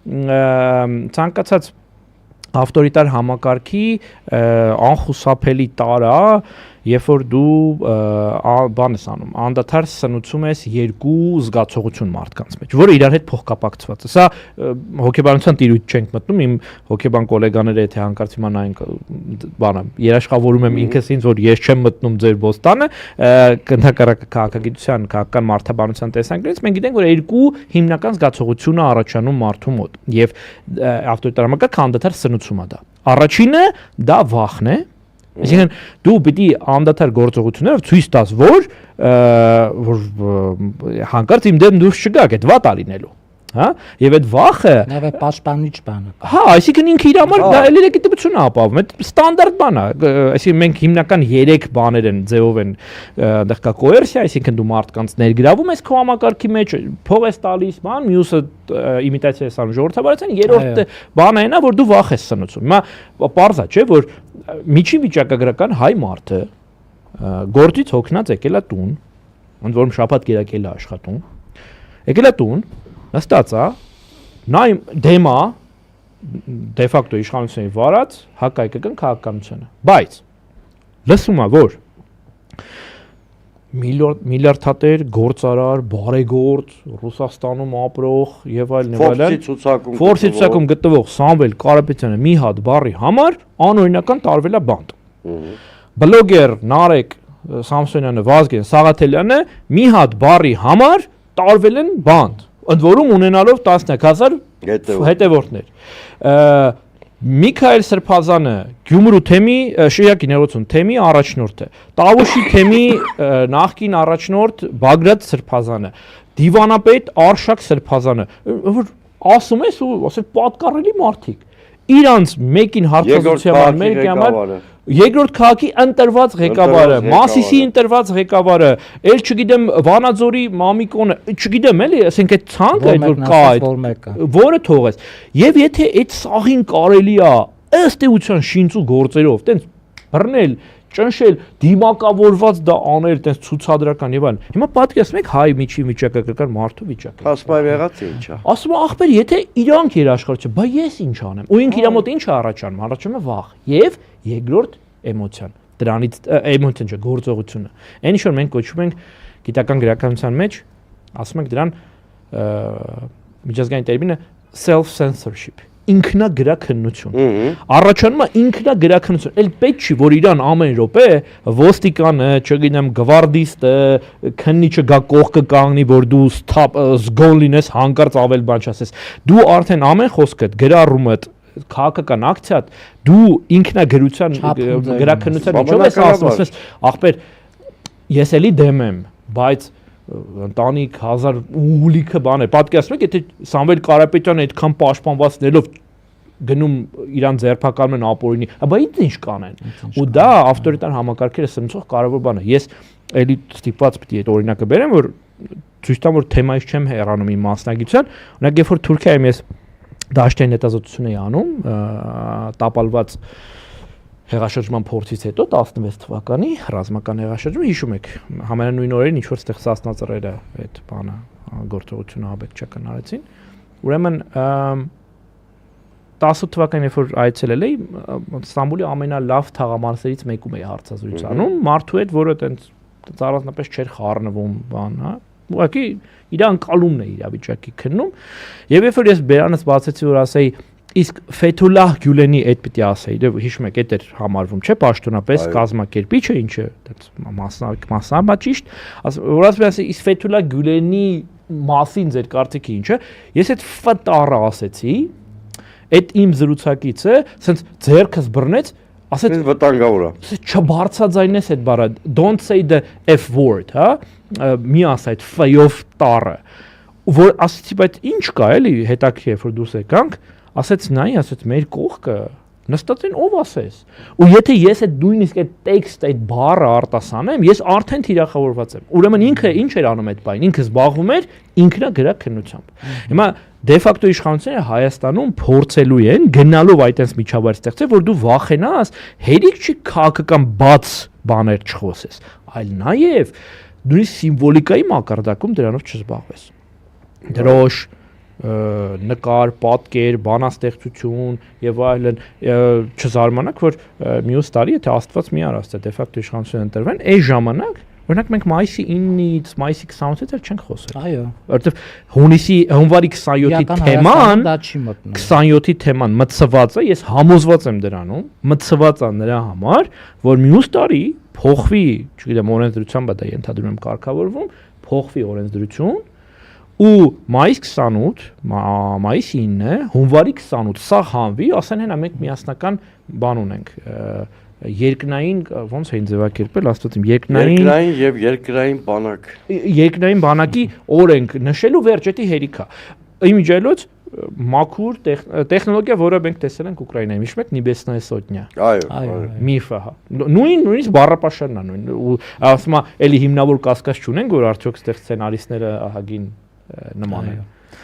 ցանկացած ավտորիտար համակարգի անխուսափելի տարա, երբ որ դու բան ես անում, անդադար սնուցում ես երկու զգացողություն մարդկանց մեջ, որը իրար հետ փոխկապակցված է։ Սա հոգեբանության տիրույթ չենք մտնում, իմ հոգեբան գոլեգաները եթե հանկարծ իմանային բանը, երաշխավորում եմ ինքս ինձ, որ ես չեմ մտնում ձեր բոստանը, ընդհակառակը քաղաքագիտության, քաղաքական մարդաբանության տեսանկյունից մենք գիտենք, որ երկու հիմնական զգացողություն է առաջանում մարդու մոտ, եւ ավտորիտար համակարգը անդադար սնուցում է դա։ Առաջինը դա վախն է, այսինքն դու պիտի անդադար գործողություններով ցույց տաս, որ հանկարծ իմ դեմ դուրս չգաք, այդ վատ ալինելու, հա, եւ այդ վախը նաեւ պաշտպանիչ բան է։ Հա, այսինքն ինքը իր համար դա լեգիտիմություն է ապավում, այդ ստանդարտ բան է, այսինքն մենք հիմնական 3 բաներ են ձևով են այնտեղ կա կոերսիա, այսինքն դու մարդկանց ներգրավում ես քո համակարգի մեջ, փող ես տալիս, բան, մյուսը իմիտացիա ես անում ժողովրդավարության, երրորդ բանը այն է, որ դու վախ ես սնուցում։ Հիմա պարզ է, չէ՞, որ միջին վիճակագրական հայ մարդը գործից հոգնած եկել է տուն, ընդ որում շաբաթ կերակել է աշխատում, եկել է տուն, նստած է, նա դեմա դե ֆակտո իշխանությունների վարած հակահայկական քաղաքականությունը, բայց լսում է, որ միլիարդատեր, գործարար, բարեգործ, Ռուսաստանում ապրող եւ այլն եւ այլն Ֆորբսի ցուցակում գտնվող Սամվել Կարապետյանը մի հատ բառի համար անօրինական տարվել է բանտ։ Բլոգեր Նարեկ Սամսոնյանը, Վազգեն Սաղաթելյանը մի հատ բառի համար տարվել են բանտ, ընդ որում ունենալով 10,000 հետևորդներ։ Միքայել Սրբազանը Գյումրու թեմի Շիրակի ներողություն թեմի առաջնորդ է։ Տավուշի թեմի նախկին առաջնորդ Բագրատ Սրբազանը, դիվանապետ Արշակ Սրբազանը, որ ասում ես ու ասել պատկառելի մարդիկ։ Իրանց մեկին հարցազրույցի մեկի համար երկրորդ քաղաքի ընտրված ղեկավարը, Մասիսի ընտրված ղեկավարը, ել չգիտեմ Վանաձորի Մամիկոնը, չգիտեմ էլի, ասենք այդ ցանկը այդ որ կա այդ, որը թողես։ Եվ եթե այդ սաղին կարելի է ըստ էության շինծու գործերով, տենց բռնել, ճնշել, դիմակավորված դա անել, տենց ցուցադրական եւ այլն։ Հիմա պատկերացնում եք հայ միջին վիճակագրական մարդու վիճակը։ Հասպայ եղած է ինչա։ Ասում է ախպեր, եթե իրանք երաշխարություն, բա ես ինչ անեմ։ Ու ինքը իր մոտ ինչ է առաջանում, առաջանում է վախ եւ երկրորդ էմոցիան։ Դրանից էմոցիան չէ, գործողությունը։ Այն ինչ որ մենք կոչում ենք գիտական գրականության մեջ, ասում ենք դրան միջազգային տերմինը self censorship, ինքնագրաքննություն։ Առաջանում է ինքնագրաքննություն։ Էլ պետք չի, որ իրան ամեն րոպե ոստիկանը, չգիտեմ, գվարդիստը, քննիչը գա կողքը կանգնի, որ դու զգոն լինես, հանկարծ ավել բան չասես։ Դու արդեն ամեն խոսքդ, գրառումդ, քաղաքական ակցիադ, դու ինքնագրության գրաքննության միջով ես ասում, ախպեր, ես էլի դեմ եմ, բայց ընտանիք 1000 ուլիքը բան է։ Պատկերացնում եք, եթե Սամվել Կարապետյանը այդքան պաշտպանվածներով գնում իրան ձերբակալում են ապօրինի, բա ինչ կանեն։ Ու դա ավտորիտար համակարգերը սնուցող կարևոր բան է։ Ես էլի ստիպված պիտի այդ օրինակը բերեմ, որ ցույց տամ, որ թեմայից չեմ հեռանում իմ մասնագիտության։ Օրինակ, երբ որ Թուրքիայում ես դաշտային հետազոտություն էի անում, տապալված հեղաշրջման փորձից հետո 16 թվականի ռազմական հեղաշրջումը, հիշում եք, համենայն օրերին ինչ որ ստեղ Սասնածռերը այդ բանը գործողությունը աբեկչական արեցին։ Ուրեմն 18 թվականին երբ որ այցելել էի, Ստամբուլի ամենալավ թաղամասերից մեկում էի հարցազրույց անում, մարդու հետ, որը տենց առանձնապես չէր խառնվում, բան, հա։ Ուղղակի իր անկալումն է իրավիճակի քննում, եւ երբ որ ես բերանս բացեցի, որ ասեի իսկ Ֆեթուլահ Գյուլենի այդ պիտի ասեի, դե հիշում եք, այդ էր համարվում, չէ՞, պաշտոնապես կազմակերպիչը, ինչը մասնաբա ճիշտ, որ ասեի, իսկ Ֆեթուլահ Գյուլենի մասին ձեր կարծիքի ինչ է, ես այդ ֆտարը ասեցի, այդ իմ զրուցակիցը, ասենց ձեռքս բռնեց, ասեց վտանգավոր է։ Չբարձրաձայնես այդ բառը, don't say the F word, հա, մի ասա այդ ֆ-ով տառը, որ ասեցի, բայց ինչ կա էլի, հետաքրքիր է, որ դուրս եկանք, ասեց նայ, ասեց մեր կողքը նստած են ով ասես։ Ու եթե ես այդ նույնիսկ այդ տեքստ, այդ բառը արտասանեմ, ես արդեն թիրախավորված եմ։ Ուրեմն ինքը ինչ էր անում այդ բանը, ինքը զբաղվում էր ինքնագրաքննությամբ։ Հիմա դե ֆակտո իշխանությունները Հայաստանում փորձելու են գնալով այդպես միջավայր ստեղծել, որ դու վախենաս, հերիք չի քաղաքական բաց բաներ չխոսես, այլ նաև նույնիսկ սիմվոլիկայի մակարդակում դրանով չզբաղվես։ Դրոշ, նկար, պատկեր, բանաստեղծություն եւ այլն չզարմանաք, որ մյուս տարի եթե Աստված մի արած է դե ֆակտո իշխանություն ընտրվեն, այս ժամանակ օրինակ մենք մայիսի 9-ից մայիսի 28-ից էլ չենք խոսել։ Այո։ Որովհետեւ հունվարի 27-ի թեման, դա չի մտնում։ 27-ի թեման մտցված է, ես համոզված եմ դրանում, մտցված է նրա համար, որ մյուս տարի փոխվի, չգիտեմ, օրենսդրությամբ դա ենթադրում եմ կարգավորվում, փոխվի օրենսդրություն ու մայիս 28, մայիսի 9, հունվարի 28 սա հանվի, ասեն հենա մենք միասնական բան ունենք, երկնային ոնց էին ձևակերպել, աստծո իմ երկնային եւ երկրային բանակ։ Երկնային բանակի օրենք նշելու վերջետի հերիքա։ Իմիջիայլոց մաքուր տեխնոլոգիա, որը մենք տեսել ենք Ուկրաինայում, հիշում եք Նեբեսնայե սոտնյա։ Այո։ Միֆը, հա։ Նույնիսկ բառապաշարն է նույն։ Ու ասում է, էլի հիմնավոր կասկած չունենք, որ արդյոք այդտեղ սցենարիստները ահագին նման են։